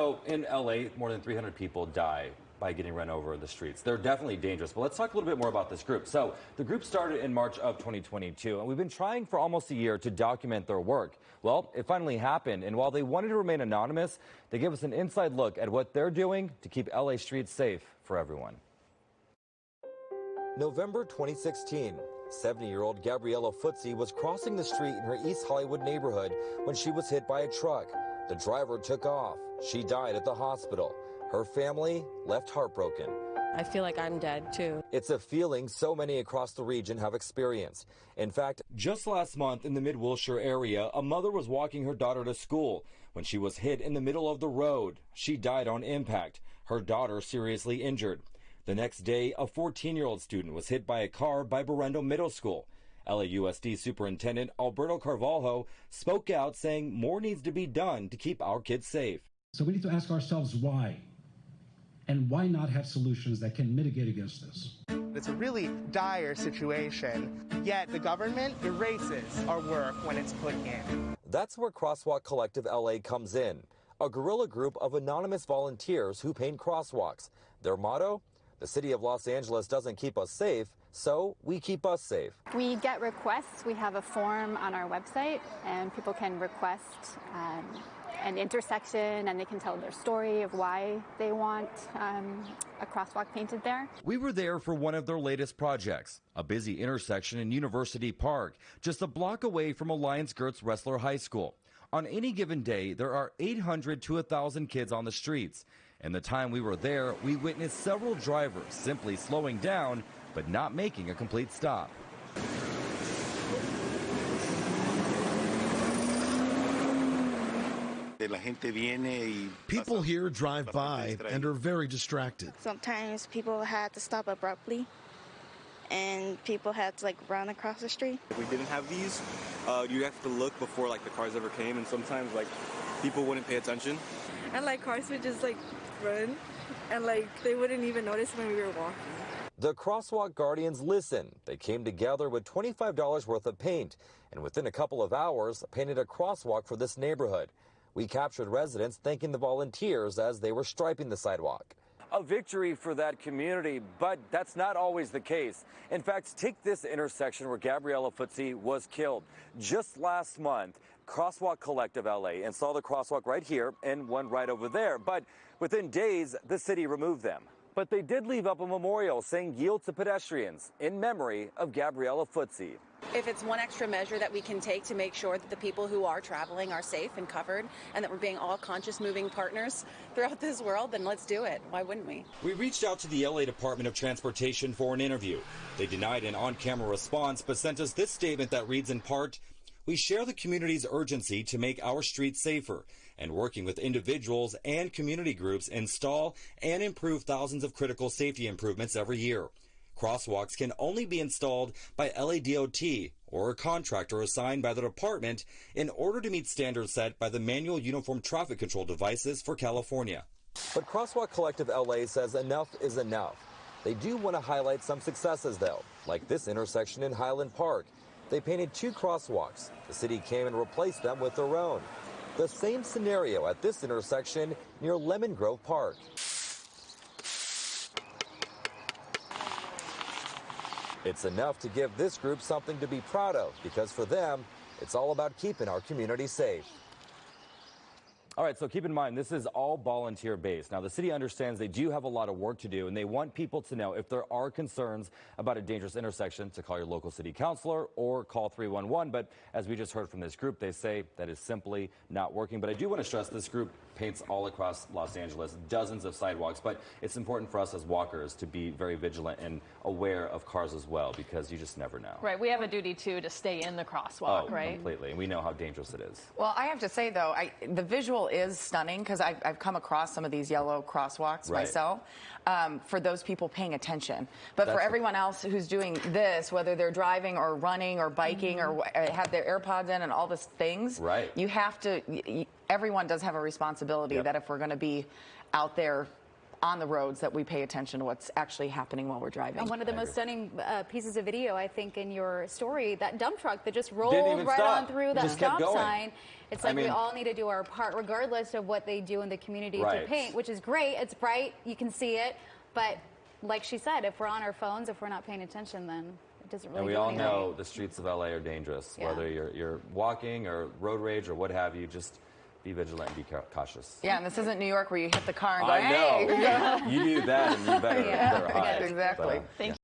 So in LA, more than 300 people die by getting run over in the streets. They're definitely dangerous. But let's talk a little bit more about this group. So the group started in March of 2022, and we've been trying for almost a year to document their work. Well, it finally happened, and while they wanted to remain anonymous, they gave us an inside look at what they're doing to keep LA streets safe for everyone. November 2016. 70-year-old Gabriella Footsie was crossing the street in her East Hollywood neighborhood when she was hit by a truck. The driver took off. She died at the hospital. Her family left heartbroken. I feel like I'm dead, too. It's a feeling so many across the region have experienced. In fact, just last month in the Mid-Wilshire area, a mother was walking her daughter to school when she was hit in the middle of the road. She died on impact. Her daughter seriously injured. The next day, a 14-year-old student was hit by a car by Berendo Middle School. LAUSD Superintendent Alberto Carvalho spoke out, saying more needs to be done to keep our kids safe. So we need to ask ourselves why, and why not have solutions that can mitigate against this. It's a really dire situation, yet the government erases our work when it's put in. That's where Crosswalk Collective LA comes in, a guerrilla group of anonymous volunteers who paint crosswalks. Their motto? The city of Los Angeles doesn't keep us safe, so we keep us safe. We get requests. We have a form on our website, and people can request an intersection, and they can tell their story of why they want a crosswalk painted there. We were there for one of their latest projects, a busy intersection in University Park, just a block away from Alliance Gertz Wrestler High School. On any given day, there are 800 to 1,000 kids on the streets. And the time we were there, we witnessed several drivers simply slowing down, but not making a complete stop. People here drive by and are very distracted. Sometimes people had to stop abruptly, and people had to run across the street. If we didn't have these, you have to look before the cars ever came, and sometimes people wouldn't pay attention. And cars would just run, and they wouldn't even notice when we were walking. The Crosswalk Guardians listened. They came together with $25 worth of paint, and within a couple of hours, painted a crosswalk for this neighborhood. We captured residents thanking the volunteers as they were striping the sidewalk. A victory for that community, but that's not always the case. In fact, take this intersection where Gabriella Footsie was killed. Just last month, Crosswalk Collective LA installed a crosswalk right here and one right over there, but within days, the city removed them. But they did leave up a memorial saying yield to pedestrians in memory of Gabriella Footsie. If it's one extra measure that we can take to make sure that the people who are traveling are safe and covered, and that we're being all conscious moving partners throughout this world, then let's do it. Why wouldn't we? We reached out to the LA Department of Transportation for an interview. They denied an on-camera response, but sent us this statement that reads in part, "We share the community's urgency to make our streets safer, and working with individuals and community groups install and improve thousands of critical safety improvements every year. Crosswalks can only be installed by LADOT or a contractor assigned by the department in order to meet standards set by the Manual Uniform Traffic Control Devices for California." But Crosswalk Collective LA says enough is enough. They do want to highlight some successes, though, like this intersection in Highland Park. They painted 2 crosswalks. The city came and replaced them with their own. The same scenario at this intersection near Lemon Grove Park. It's enough to give this group something to be proud of, because for them, it's all about keeping our community safe. All right, so keep in mind, this is all volunteer-based. Now, the city understands they do have a lot of work to do, and they want people to know if there are concerns about a dangerous intersection to call your local city councilor or call 311. But as we just heard from this group, they say that is simply not working. But I do want to stress this group paints all across Los Angeles, dozens of sidewalks. But it's important for us as walkers to be very vigilant and aware of cars as well, because you just never know. Right, we have a duty, too, to stay in the crosswalk, right? Completely. And we know how dangerous it is. Well, I have to say, though, the visual is stunning, because I've come across some of these yellow crosswalks myself, for those people paying attention. But for everyone else who's doing this, whether they're driving or running or biking or have their AirPods in and all these things, you have to, everyone does have a responsibility that if we're going to be out there on the roads that we pay attention to what's actually happening while we're driving. And one of the most stunning pieces of video, I think, in your story, that dump truck that just rolled right stop. on through that stop sign. It's like we all need to do our part, regardless of what they do in the community to paint, which is great. It's bright. You can see it. But like she said, if we're on our phones, if we're not paying attention, then it doesn't really And we all know the streets of LA are dangerous. Whether you're walking or road rage or what have you, just be vigilant and be cautious. Yeah, and this isn't New York where you hit the car and go, I know. hey! You do that and you better hide. Exactly. But, Thank you.